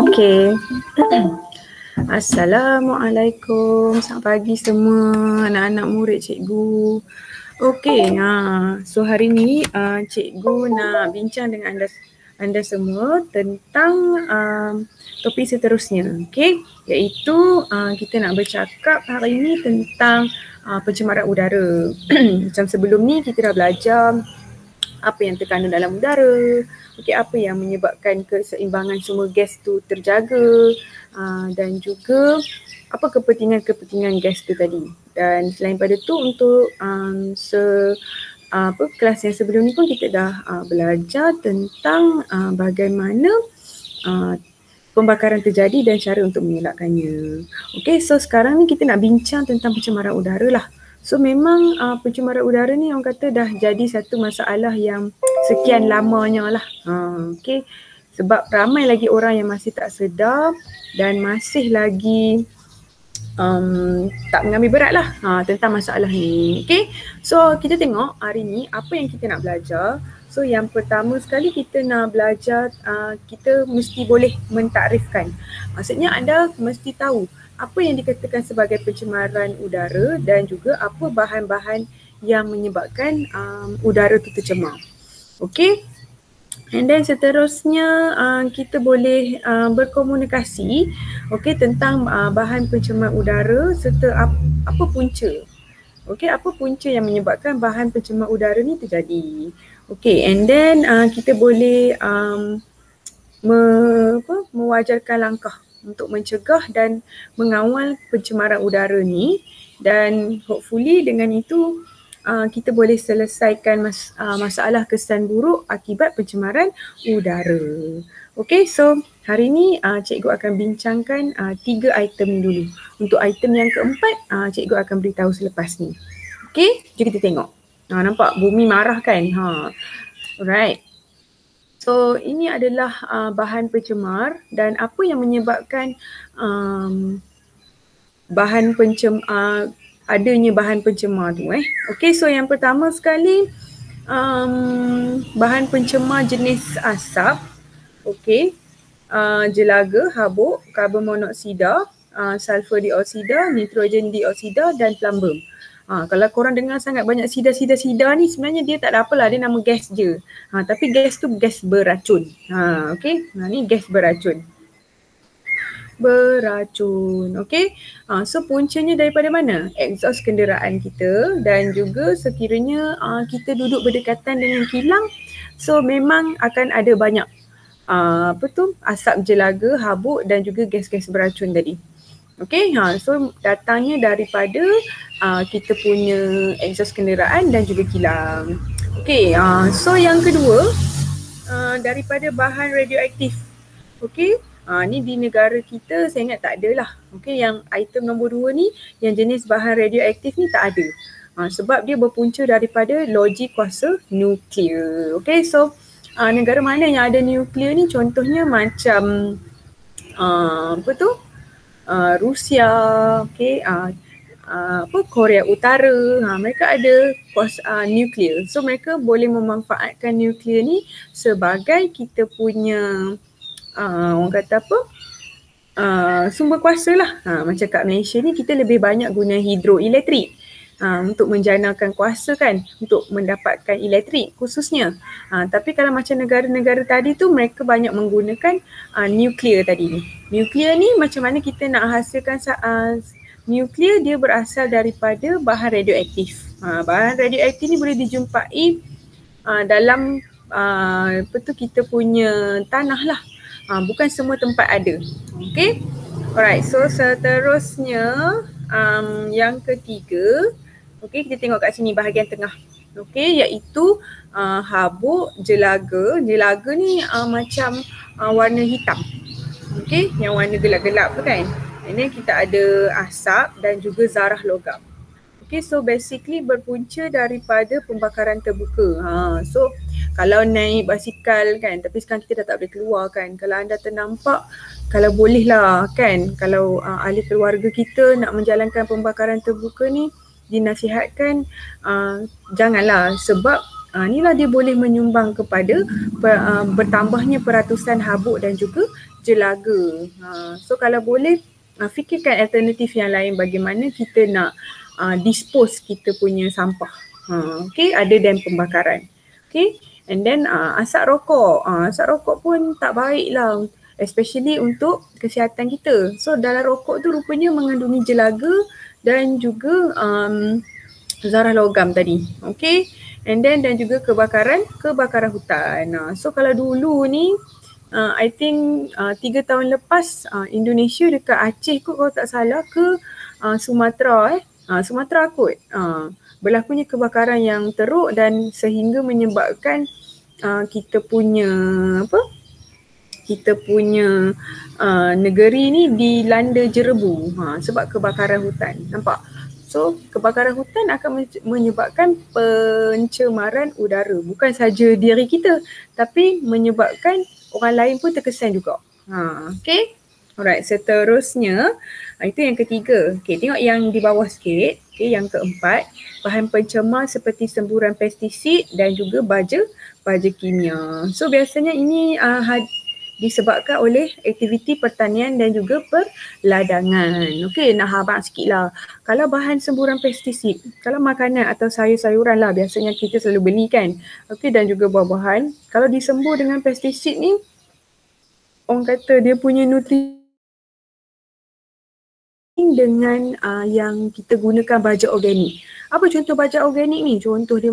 Okey. Assalamualaikum. Selamat pagi semua anak-anak murid cikgu. Okey, so hari ni cikgu nak bincang dengan anda semua tentang topik seterusnya, okey, iaitu kita nak bercakap hari ni tentang pencemaran udara. Macam sebelum ni kita dah belajar apa yang terkandung dalam udara, okey, apa yang menyebabkan keseimbangan semua gas tu terjaga, dan juga apa kepentingan gas tu tadi. Dan selain pada tu untuk kelas yang sebelum ni pun kita dah belajar tentang bagaimana pembakaran terjadi dan cara untuk mengelakkannya. Okey, so sekarang ni kita nak bincang tentang pencemaran udara lah. So memang pencemaran udara ni orang kata dah jadi satu masalah yang sekian lamanya lah. Okey, sebab ramai lagi orang yang masih tak sedar dan masih lagi tak mengambil berat lah tentang masalah ni. Okay, so kita tengok hari ni apa yang kita nak belajar. So yang pertama sekali kita nak belajar, kita mesti boleh mentakrifkan. Maksudnya anda mesti tahu apa yang dikatakan sebagai pencemaran udara dan juga apa bahan-bahan yang menyebabkan udara itu tercemar. Okay. And then seterusnya kita boleh berkomunikasi tentang bahan pencemar udara serta apa punca. Apa punca yang menyebabkan bahan pencemar udara ni terjadi. And then kita boleh mewajarkan langkah untuk mencegah dan mengawal pencemaran udara ni, dan hopefully dengan itu kita boleh selesaikan masalah kesan buruk akibat pencemaran udara. Okay, so hari ni cikgu akan bincangkan 3 item ni dulu. Untuk item yang keempat, cikgu akan beritahu selepas ni. Okay, jom kita tengok. Nampak bumi marah kan? Alright. So ini adalah bahan pencemar dan apa yang menyebabkan adanya bahan pencemar tu. Okay, so yang pertama sekali bahan pencemar jenis asap, jelaga, habuk, karbon monoksida, sulfur dioksida, nitrogen dioksida dan plumbum. Kalau korang dengar sangat banyak sida ni, sebenarnya dia tak ada apalah, dia nama gas je. Tapi gas tu gas beracun. Ni gas beracun. Okay. So puncanya daripada mana? Exhaust kenderaan kita, dan juga sekiranya kita duduk berdekatan dengan kilang, so memang akan ada banyak asap jelaga, habuk dan juga gas-gas beracun tadi. Okay, so datangnya daripada kita punya exhaust kenderaan dan juga kilang. Okay, so yang kedua daripada bahan radioaktif. Okay, ni di negara kita saya ingat tak ada lah. Okay, yang item nombor 2 ni, yang jenis bahan radioaktif ni tak ada. Sebab dia berpunca daripada loji kuasa nuklear. Okay, so negara mana yang ada nuklear ni, contohnya macam Rusia, Korea Utara, mereka ada nuklear. So mereka boleh memanfaatkan nuklear ni sebagai kita punya orang kata sumber kuasa lah. Macam kat Malaysia ni kita lebih banyak guna hidroelektrik untuk menjanakan kuasa kan, untuk mendapatkan elektrik khususnya. Tapi kalau macam negara-negara tadi tu, mereka banyak menggunakan nuklear tadi ni. Nuklear ni macam mana kita nak hasilkan nuklear, dia berasal daripada bahan radioaktif. Bahan radioaktif ni boleh dijumpai dalam kita punya tanah lah. Bukan semua tempat ada. Okay. Alright, so seterusnya yang ketiga, kita tengok kat sini bahagian tengah. Iaitu habuk jelaga. Jelaga ni macam warna hitam. Yang warna gelap-gelap tu kan. Ini kita ada asap dan juga zarah logam. So basically berpunca daripada pembakaran terbuka. So kalau naik basikal kan, tapi sekarang kita dah tak boleh keluar kan. Kalau anda ternampak, kalau boleh lah kan, kalau ahli keluarga kita nak menjalankan pembakaran terbuka ni, dinasihatkan janganlah, sebab Inilah dia boleh menyumbang kepada bertambahnya peratusan habuk dan juga jelaga. So kalau boleh fikirkan alternatif yang lain bagaimana kita nak dispose kita punya sampah. Okay, other than pembakaran. Okay, and then asap rokok. Asap rokok pun tak baik lah, especially untuk kesihatan kita. So dalam rokok tu rupanya mengandungi jelaga dan juga zarah logam tadi. Okay, and then dan juga kebakaran hutan. So kalau dulu ni I think 3 tahun lepas Indonesia dekat Aceh kot kalau tak salah ke Sumatera Sumatera kot berlakunya kebakaran yang teruk dan sehingga menyebabkan kita punya negeri ni dilanda jerebu sebab kebakaran hutan. Nampak? So kebakaran hutan akan menyebabkan pencemaran udara. Bukan saja diri kita tapi menyebabkan orang lain pun terkesan juga. Okay. Alright, seterusnya itu yang ketiga. Okay, tengok yang di bawah sikit. Okay, yang keempat, bahan pencemar seperti semburan pestisid dan juga baja kimia. So biasanya ini disebabkan oleh aktiviti pertanian dan juga perladangan. Okey, nak habang sikit lah. Kalau bahan semburan pestisid, kalau makanan atau sayur-sayuran lah biasanya kita selalu beli kan. Okey, dan juga buah-buahan. Kalau disembur dengan pestisid ni, orang kata dia punya nutrisi dengan yang kita gunakan baja organik. Apa contoh baja organik ni? Contoh dia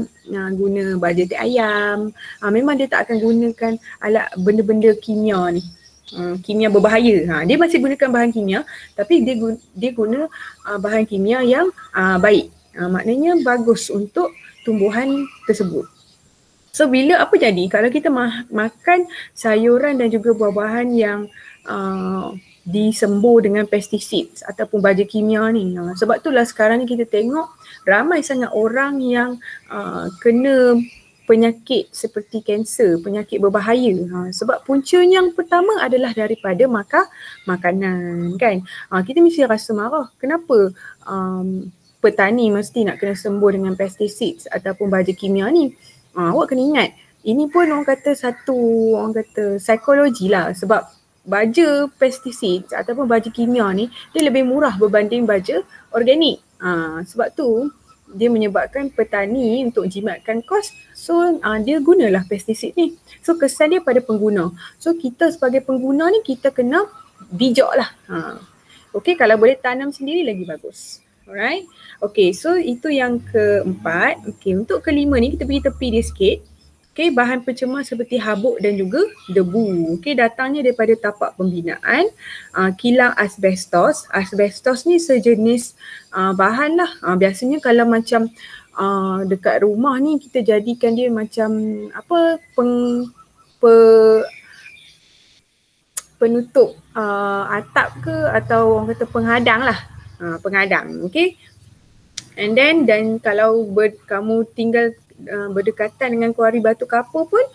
guna baja teh ayam. Memang dia tak akan gunakan alat benda-benda kimia ni. Kimia berbahaya. Dia masih gunakan bahan kimia tapi dia guna bahan kimia yang baik. Maknanya bagus untuk tumbuhan tersebut. So bila apa jadi kalau kita makan sayuran dan juga buah-buahan yang disembur dengan pestisid ataupun baja kimia ni. Sebab itulah sekarang ni kita tengok ramai sangat orang yang kena penyakit seperti kanser, penyakit berbahaya. Sebab puncanya yang pertama adalah daripada makanan kan. Kita mesti rasa marah. Kenapa petani mesti nak kena sembur dengan pestisid ataupun baja kimia ni? Awak kena ingat, ini pun orang kata psikologi lah sebab baja pestisid ataupun baja kimia ni dia lebih murah berbanding baja organik. Sebab tu dia menyebabkan petani untuk jimatkan kos, so dia gunalah pestisid ni. So kesan dia pada pengguna. So kita sebagai pengguna ni kita kena bijak lah. Okay, kalau boleh tanam sendiri lagi bagus. Alright. Okay, so itu yang keempat. Okay, untuk kelima ni kita pergi tepi dia sikit. Okay, bahan pencemar seperti habuk dan juga debu. Okay, datangnya daripada tapak pembinaan, kilang asbestos. Asbestos ni sejenis bahan lah. Biasanya kalau macam dekat rumah ni kita jadikan dia macam apa penutup atap ke atau orang kata penghadang lah. Penghadang, okay. And then kalau kamu tinggal berdekatan dengan kuari batu kapur pun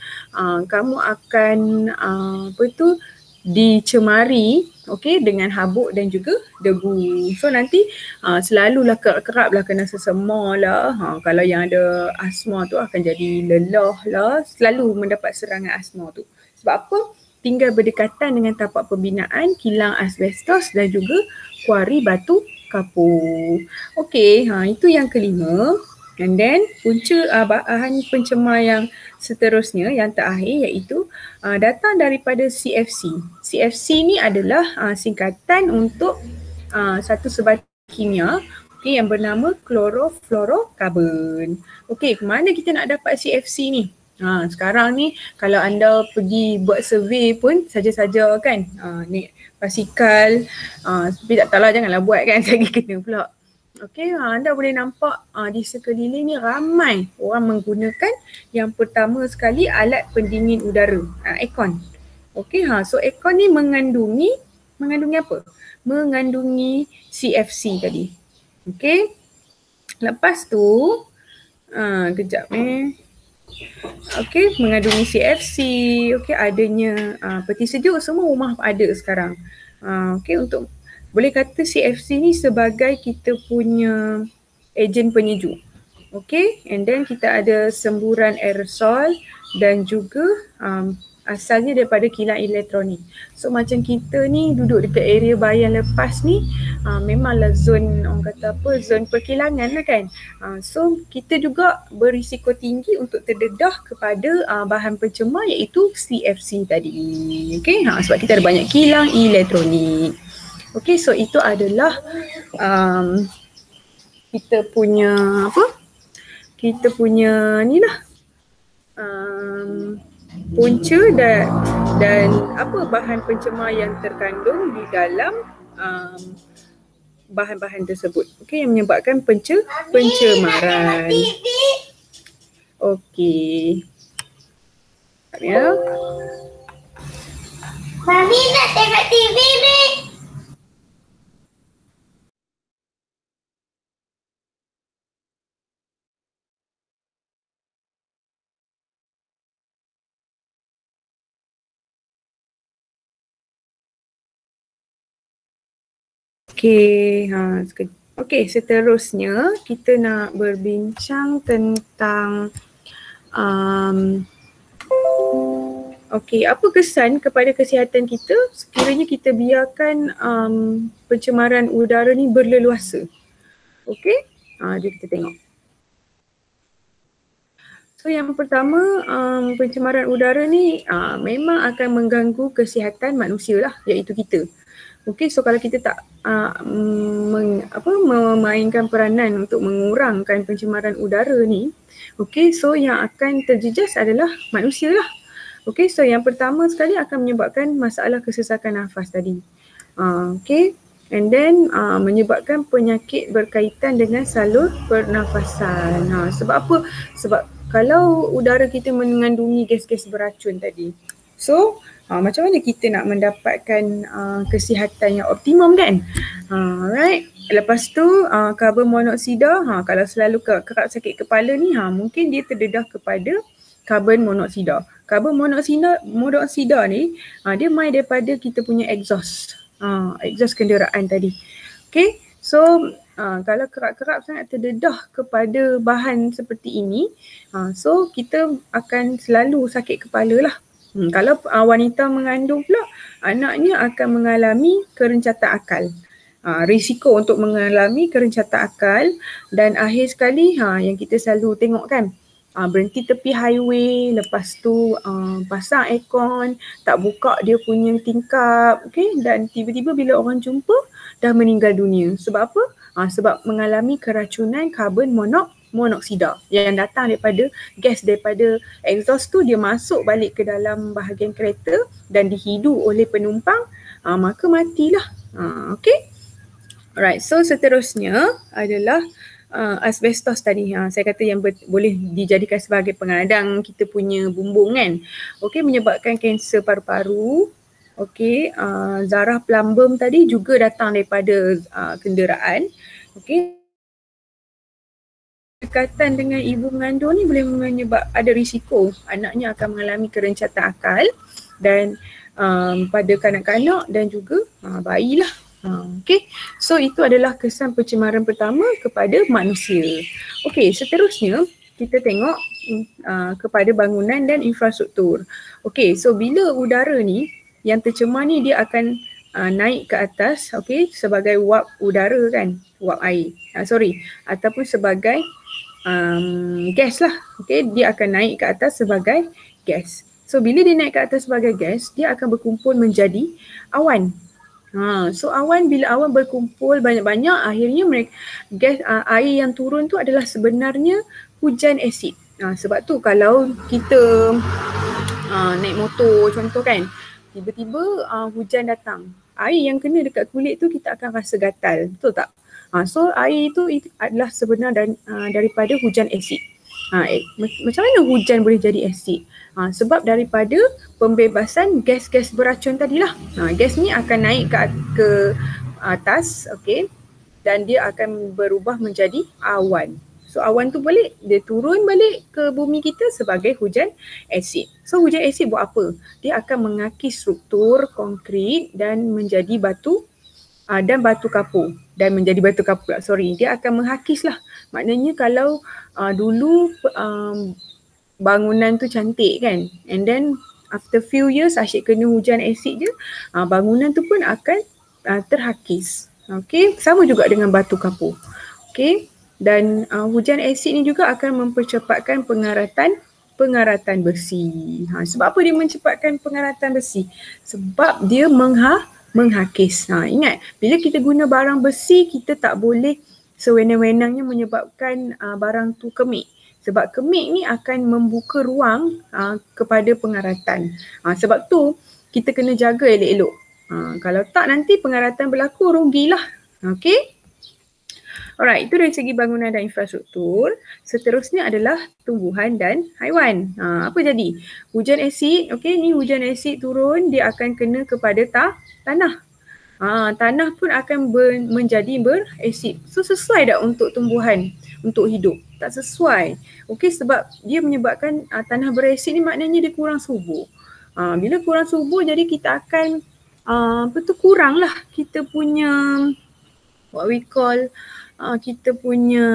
kamu akan dicemari dengan habuk dan juga debu. So nanti selalulah kerap-keraplah kena sesama lah. Kalau yang ada asma tu akan jadi lelah lah, selalu mendapat serangan asma tu. Sebab apa? Tinggal berdekatan dengan tapak pembinaan, kilang asbestos dan juga kuari batu kapur. Okey, itu yang kelima. And then punca bahan pencemar yang seterusnya, yang terakhir iaitu datang daripada CFC. CFC ni adalah singkatan untuk satu sebatang kimia yang bernama chlorofluorokarbon. Okey, mana kita nak dapat CFC ni? Sekarang ni kalau anda pergi buat survey pun saja-saja kan, naik basikal, tapi tak tahulah, janganlah buat kan, saya kena pula. Okey, anda boleh nampak di sekeliling ni ramai orang menggunakan yang pertama sekali alat pendingin udara, aircon. Okey, so aircon ni mengandungi apa? Mengandungi CFC tadi. Okey. Lepas tu kejap Okey, mengandungi CFC, okey, adanya peti sejuk, semua rumah ada sekarang. Okey, untuk boleh kata CFC ni sebagai kita punya ejen penyejuk. Okay, and then kita ada semburan aerosol dan juga asalnya daripada kilang elektronik. So macam kita ni duduk dekat area Bayan lepas ni, memanglah zon, orang kata apa, zon perkilangan lah kan. So kita juga berisiko tinggi untuk terdedah kepada bahan pencemar iaitu CFC tadi. Okay, sebab kita ada banyak kilang elektronik. Okay, so itu adalah kita punya apa? Kita punya ni lah punca dan apa bahan pencemar yang terkandung di dalam bahan-bahan tersebut. Okey, yang menyebabkan pencemaran. Okey. Ya. Mami nak tengok TV ni. Okey, seterusnya kita nak berbincang tentang apa kesan kepada kesihatan kita sekiranya kita biarkan pencemaran udara ni berleluasa. Okey, jom kita tengok. So yang pertama, pencemaran udara ni memang akan mengganggu kesihatan manusia lah, iaitu kita. Okey, so kalau kita tak memainkan peranan untuk mengurangkan pencemaran udara ni, okey, so yang akan terjejas adalah manusia lah. Okey, so yang pertama sekali akan menyebabkan masalah kesesakan nafas tadi. Okey, and then menyebabkan penyakit berkaitan dengan salur pernafasan. Sebab apa? Sebab kalau udara kita mengandungi gas-gas beracun tadi, so macam mana kita nak mendapatkan kesihatan yang optimum kan? Right. Lepas tu karbon monoksida, kalau selalu kerap sakit kepala ni, mungkin dia terdedah kepada karbon monoksida. Karbon monoksida ni dia mai daripada kita punya exhaust. Exhaust kenderaan tadi. Okay, so kalau kerap-kerap sangat terdedah kepada bahan seperti ini, so kita akan selalu sakit kepala lah. Kalau wanita mengandung pula, anaknya akan mengalami kerencatan akal. Risiko untuk mengalami kerencatan akal, dan akhir sekali yang kita selalu tengok kan, berhenti tepi highway, lepas tu pasang aircon, tak buka dia punya tingkap, okay? Dan tiba-tiba bila orang jumpa dah meninggal dunia. Sebab apa? Sebab mengalami keracunan karbon monoksida yang datang daripada gas daripada exhaust tu, dia masuk balik ke dalam bahagian kereta dan dihidu oleh penumpang, maka matilah. Okay? Alright, so seterusnya adalah asbestos tadi. Saya kata yang boleh dijadikan sebagai pengadang kita punya bumbung kan. Okey, menyebabkan kanser paru-paru. Okey, zarah plumbum tadi juga datang daripada kenderaan. Okey. Dekatan dengan ibu mengandung ni boleh menyebab ada risiko anaknya akan mengalami kerencatan akal dan pada kanak-kanak dan juga bayi lah. Okay, so itu adalah kesan pencemaran pertama kepada manusia. Okay, seterusnya kita tengok kepada bangunan dan infrastruktur. Okay, so bila udara ni yang tercemar ni dia akan naik ke atas, okay, sebagai wap udara kan, wap air, ataupun sebagai gas lah, okay, dia akan naik ke atas sebagai gas. So bila dia naik ke atas sebagai gas, dia akan berkumpul menjadi awan. So awan, bila awan berkumpul banyak-banyak, akhirnya gas air yang turun tu adalah sebenarnya hujan asid. Sebab tu kalau kita naik motor contoh kan, tiba-tiba hujan datang, air yang kena dekat kulit tu kita akan rasa gatal, betul tak? So air itu adalah sebenarnya daripada hujan asid. Macam mana hujan boleh jadi asid? Sebab daripada pembebasan gas-gas beracun tadilah. Gas ni akan naik ke atas, okay, dan dia akan berubah menjadi awan. So awan tu balik, dia turun balik ke bumi kita sebagai hujan asid. So hujan asid buat apa? Dia akan mengakis struktur konkrit dan menjadi batu dan batu kapur dan menjadi batu kapur. Sorry, dia akan menghakis lah. Maknanya kalau dulu bangunan tu cantik kan, and then after few years asyik kena hujan asid je, bangunan tu pun akan terhakis. Okay, sama juga dengan batu kapur. Okay, dan hujan asid ni juga akan mempercepatkan pengaratan besi. Sebab apa dia mencepatkan pengaratan besi? Sebab dia menghakis. Ingat, bila kita guna barang besi, kita tak boleh sewenang-wenangnya menyebabkan barang tu kemik. Sebab kemik ni akan membuka ruang kepada pengaratan. Sebab tu kita kena jaga elok-elok. Kalau tak nanti pengaratan berlaku, rugilah. Okay? Alright, itu dari segi bangunan dan infrastruktur. Seterusnya adalah tumbuhan dan haiwan. Apa jadi? Hujan asid, okay, ni hujan asid turun, dia akan kena kepada tanah. Tanah pun akan menjadi berasid. So sesuai tak untuk tumbuhan, untuk hidup? Tak sesuai. Okay, sebab dia menyebabkan tanah berasid ni maknanya dia kurang subur. Bila kurang subur, jadi kita akan kurang lah kita punya what we call kita punya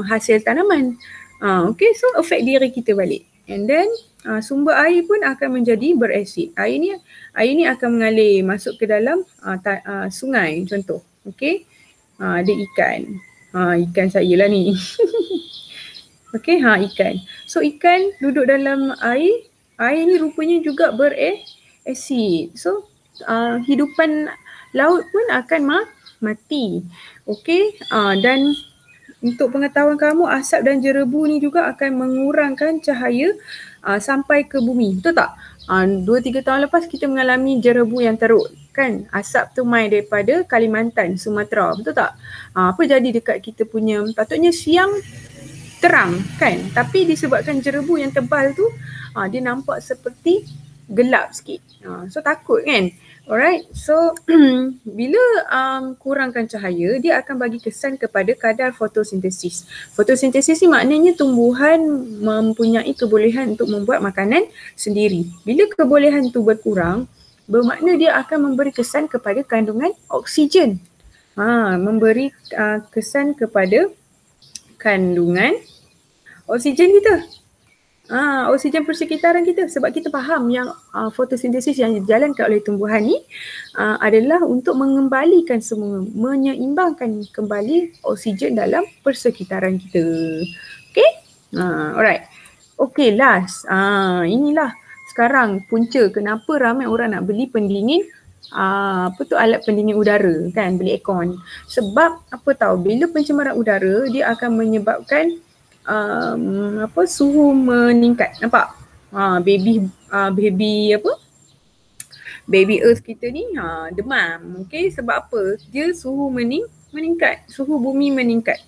hasil tanaman. Okay, so affect diri kita balik. And then sumber air pun akan menjadi berasid. Air ni akan mengalir masuk ke dalam sungai contoh. Okay, ada ikan. Ikan saya lah ni. Okay, ikan. So ikan duduk dalam air. Air ni rupanya juga berasid. So hidupan laut pun akan mati. Okay, dan untuk pengetahuan kamu, asap dan jerebu ni juga akan mengurangkan cahaya sampai ke bumi. Betul tak? 2-3 tahun lepas kita mengalami jerebu yang teruk kan? Asap tu mai daripada Kalimantan, Sumatera. Betul tak? Apa jadi dekat kita punya, patutnya siang terang kan? Tapi disebabkan jerebu yang tebal tu, dia nampak seperti gelap sikit. So takut kan? Alright, so bila kurangkan cahaya, dia akan bagi kesan kepada kadar fotosintesis. Fotosintesis ni maknanya tumbuhan mempunyai kebolehan untuk membuat makanan sendiri. Bila kebolehan tu berkurang, bermakna dia akan memberi kesan kepada kandungan oksigen. Memberi kesan kepada kandungan oksigen kita. Oksigen persekitaran kita, sebab kita faham yang fotosintesis yang dijalankan oleh tumbuhan ni adalah untuk mengembalikan semua, menyeimbangkan kembali oksigen dalam persekitaran kita. Okay? Alright. Okay, last. Inilah sekarang punca kenapa ramai orang nak beli pendingin alat pendingin udara kan, beli aircon. Sebab apa tahu, bila pencemaran udara dia akan menyebabkan suhu meningkat. Nampak? Baby earth kita ni demam. Okay, sebab apa? Dia suhu meningkat. Suhu bumi meningkat.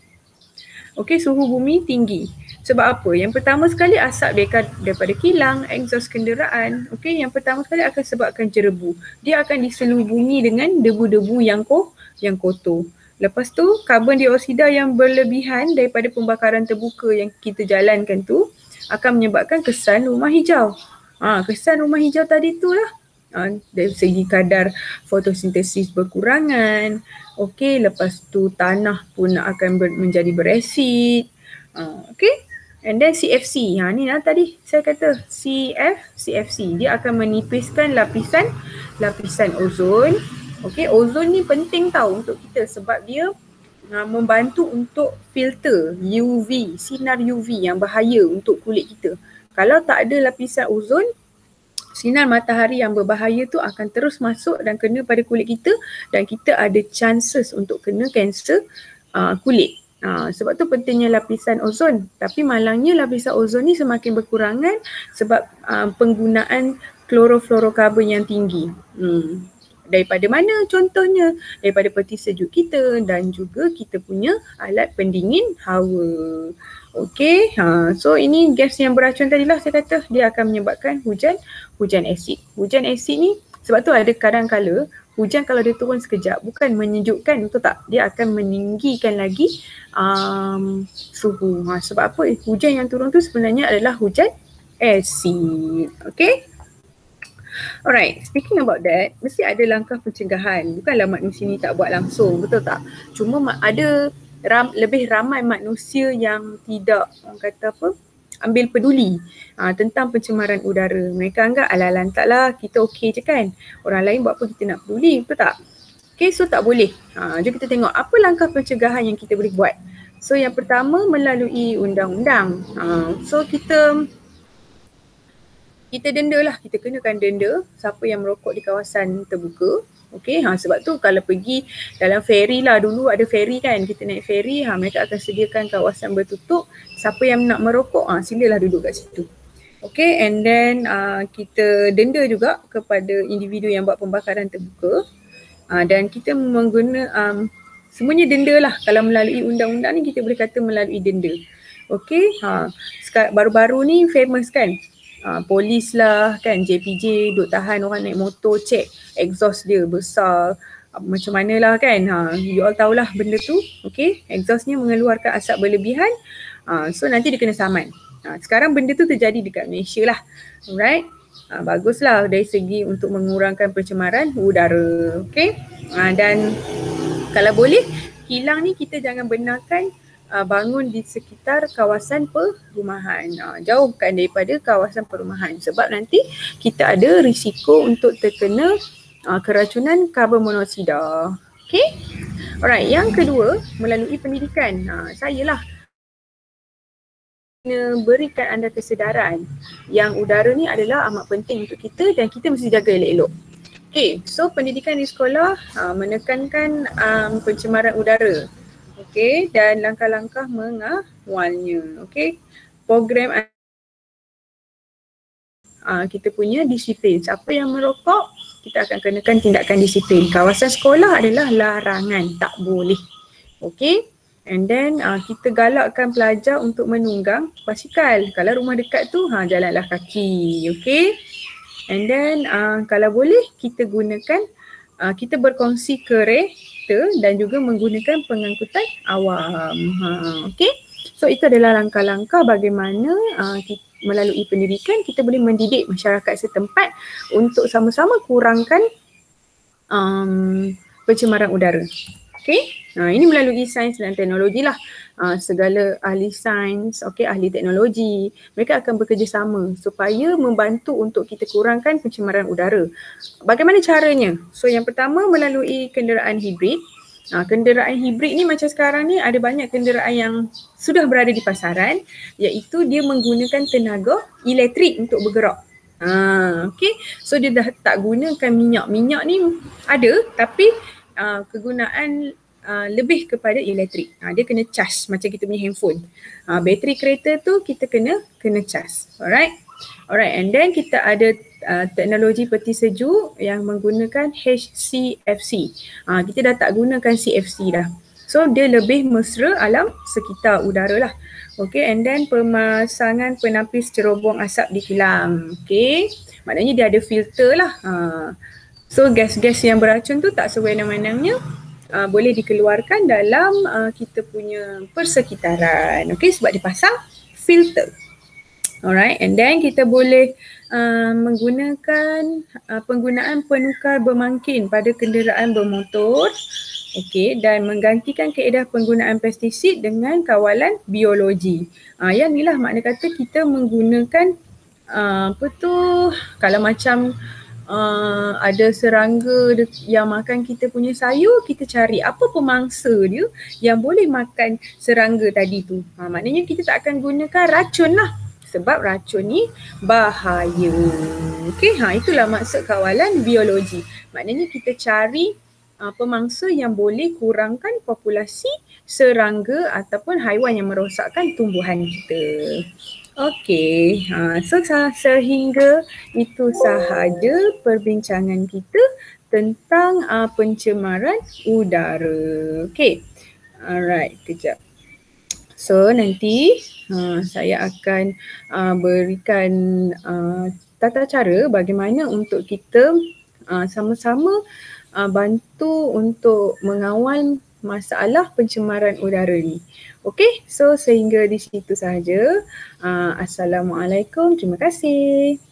Okay, suhu bumi tinggi. Sebab apa? Yang pertama sekali asap daripada kilang, exhaust kenderaan. Okay, yang pertama sekali akan sebabkan jerebu. Dia akan diselubungi dengan debu-debu yang kotor. Lepas tu karbon dioksida yang berlebihan daripada pembakaran terbuka yang kita jalankan tu akan menyebabkan kesan rumah hijau. Kesan rumah hijau tadi tu lah. Dari segi kadar fotosintesis berkurangan. Okey, lepas tu tanah pun akan menjadi berasid. Okey. And then CFC. Ni lah tadi saya kata CFC. Dia akan menipiskan lapisan ozon. Okay, ozon ni penting tau untuk kita sebab dia membantu untuk filter UV, sinar UV yang bahaya untuk kulit kita. Kalau tak ada lapisan ozon, sinar matahari yang berbahaya tu akan terus masuk dan kena pada kulit kita dan kita ada chances untuk kena kanser kulit. Sebab tu pentingnya lapisan ozon. Tapi malangnya lapisan ozon ni semakin berkurangan sebab penggunaan klorofluorokarbon yang tinggi. Daripada mana contohnya? Daripada peti sejuk kita dan juga kita punya alat pendingin hawa. Okey, so ini gas yang beracun tadilah saya kata dia akan menyebabkan hujan asid. Hujan asid ni sebab tu ada kadang-kala hujan kalau dia turun sekejap bukan menyejukkan, betul tak? Dia akan meninggikan lagi suhu. Sebab apa? Hujan yang turun tu sebenarnya adalah hujan asid. Okey. Alright, speaking about that, mesti ada langkah pencegahan. Bukanlah manusia ni tak buat langsung, betul tak? Cuma ada lebih ramai manusia yang tidak, orang kata apa, ambil peduli tentang pencemaran udara. Mereka anggap alah lantaklah kita okey je kan. Orang lain buat apa kita nak peduli, betul tak? Okay, so tak boleh. Jom kita tengok apa langkah pencegahan yang kita boleh buat. So yang pertama melalui undang-undang. So kita denda lah, kita kenakan denda siapa yang merokok di kawasan terbuka. Okey, sebab tu kalau pergi dalam ferry lah, dulu ada ferry kan, kita naik ferry, mereka akan sediakan kawasan bertutup. Siapa yang nak merokok, silalah duduk kat situ. Okay, and then kita denda juga kepada individu yang buat pembakaran terbuka. Dan kita semuanya denda lah. Kalau melalui undang-undang ni kita boleh kata melalui denda. Okay, baru-baru ni famous kan, polis lah kan, JPJ duk tahan orang naik motor, check exhaust dia besar macam mana lah kan. You all tahulah benda tu. Okay, exhaustnya mengeluarkan asap berlebihan, so nanti dia kena saman. Sekarang benda tu terjadi dekat Malaysia lah. Alright, baguslah dari segi untuk mengurangkan pencemaran udara. Okay, dan kalau boleh kilang ni kita jangan benarkan bangun di sekitar kawasan perumahan, jauhkan daripada kawasan perumahan sebab nanti kita ada risiko untuk terkena keracunan karbon monoksida. Okay, alright, yang kedua melalui pendidikan. Saya lah berikan anda kesedaran yang udara ni adalah amat penting untuk kita dan kita mesti jaga elok-elok. Okay, so pendidikan di sekolah menekankan pencemaran udara. Okay, dan langkah-langkah mengawalnya. Okay, program kita punya disiplin. Siapa yang merokok, kita akan kenakan tindakan disiplin. Kawasan sekolah adalah larangan, tak boleh. Okay, and then kita galakkan pelajar untuk menunggang basikal. Kalau rumah dekat tu, jalanlah kaki. Okay, and then kalau boleh kita gunakan, kita berkongsi kereta dan juga menggunakan pengangkutan awam. Okay, so itu adalah langkah-langkah bagaimana melalui pendidikan kita boleh mendidik masyarakat setempat untuk sama-sama kurangkan pencemaran udara. Okay, ini melalui sains dan teknologi lah. Segala ahli sains, ahli teknologi, mereka akan bekerjasama supaya membantu untuk kita kurangkan pencemaran udara. Bagaimana caranya? So yang pertama melalui kenderaan hibrid. Kenderaan hibrid ni macam sekarang ni ada banyak kenderaan yang sudah berada di pasaran, iaitu dia menggunakan tenaga elektrik untuk bergerak. Okay, so dia dah tak gunakan minyak. Minyak ni ada tapi kegunaan lebih kepada elektrik. Dia kena charge macam kita punya handphone. Bateri kereta tu kita kena charge. Alright, and then kita ada teknologi peti sejuk yang menggunakan HCFC. Kita dah tak gunakan CFC dah. So dia lebih mesra alam sekitar udara lah. Okay, and then pemasangan penapis cerobong asap di kilang. Okay, maknanya dia ada filter lah. So gas-gas yang beracun tu tak sewenang-wenangnya boleh dikeluarkan dalam kita punya persekitaran. Okay, sebab dipasang filter. Alright, and then kita boleh menggunakan penggunaan penukar bermangkin pada kenderaan bermotor. Okay, dan menggantikan kaedah penggunaan pestisid dengan kawalan biologi. Yang ni lah makna kata kita menggunakan kalau macam ada serangga yang makan kita punya sayur, kita cari apa pemangsa dia yang boleh makan serangga tadi tu. Maknanya kita tak akan gunakan racun lah, sebab racun ni bahaya. Okay, itulah maksud kawalan biologi. Maknanya kita cari pemangsa yang boleh kurangkan populasi serangga ataupun haiwan yang merosakkan tumbuhan kita. Okay, so sehingga itu sahaja perbincangan kita tentang pencemaran udara. Okay, alright, kejap. So nanti saya akan berikan tata cara bagaimana untuk kita sama-sama bantu untuk mengawal masalah pencemaran udara ni. Okey, so sehingga di situ sahaja. Assalamualaikum, terima kasih.